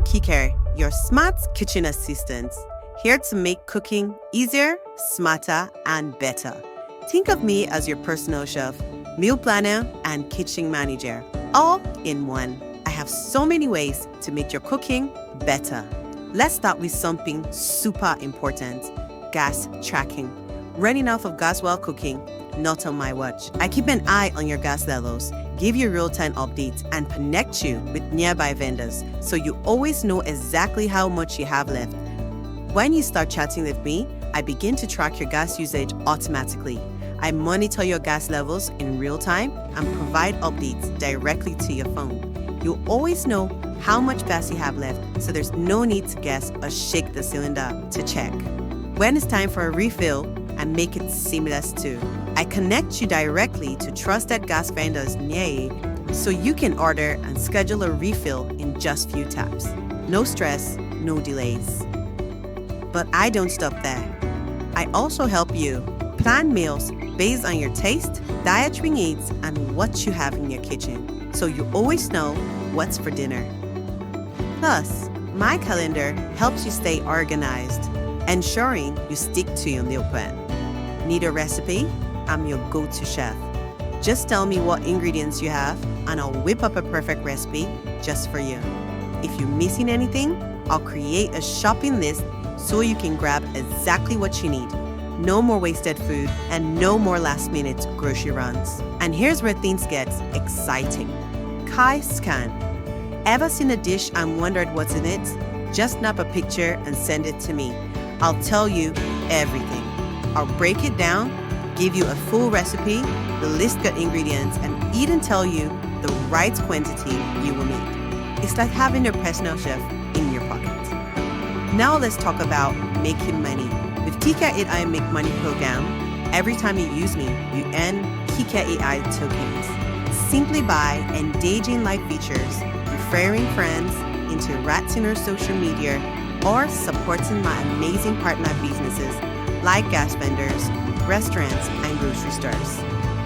Kike, your smart kitchen assistant, here to make cooking easier, smarter, and better. Think of me as your personal chef, meal planner, and kitchen manager, all in one. I have so many ways to make your cooking better. Let's start with something super important: gas tracking. Running out of gas while cooking? Not on my watch. I keep an eye on your gas levels, give you real-time updates, and connect you with nearby vendors so you always know exactly how much you have left. When you start chatting with me, I begin to track your gas usage automatically. I monitor your gas levels in real time and provide updates directly to your phone. You'll always know how much gas you have left, so there's no need to guess or shake the cylinder to check. When it's time for a refill, I make it seamless too. I connect you directly to trusted gas vendors near you so you can order and schedule a refill in just few taps. No stress, no delays. But I don't stop there. I also help you plan meals based on your taste, dietary needs, and what you have in your kitchen, so you always know what's for dinner. Plus, my calendar helps you stay organized, ensuring you stick to your meal plan. Need a recipe? I'm your go-to chef. Just tell me what ingredients you have, and I'll whip up a perfect recipe just for you. If you're missing anything, I'll create a shopping list so you can grab exactly what you need. No more wasted food and no more last-minute grocery runs. And here's where things get exciting. Kai Scan. Ever seen a dish and wondered what's in it? Just snap a picture and send it to me. I'll tell you everything. I'll break it down, give you a full recipe, the list of ingredients, and even tell you the right quantity you will need. It's like having a personal chef in your pocket. Now let's talk about making money. With Kike AI Make Money program, every time you use me, you earn Kike AI tokens. Simply by engaging live features, referring friends, interacting on social media, or supporting my amazing partner businesses like gas vendors, restaurants, and grocery stores.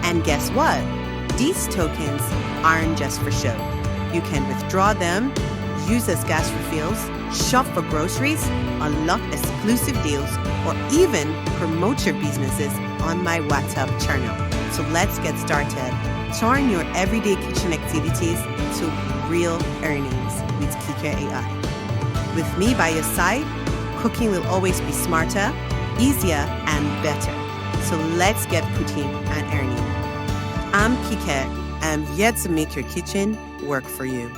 And guess what? These tokens aren't just for show. You can withdraw them, use as gas refills, shop for groceries, unlock exclusive deals, or even promote your businesses on my WhatsApp channel. So let's get started. Turn your everyday kitchen activities into real earnings with Kike AI. With me by your side, cooking will always be smarter, easier, and better. So let's get cooking and earning. I'm Kike. I'm here to make your kitchen work for you.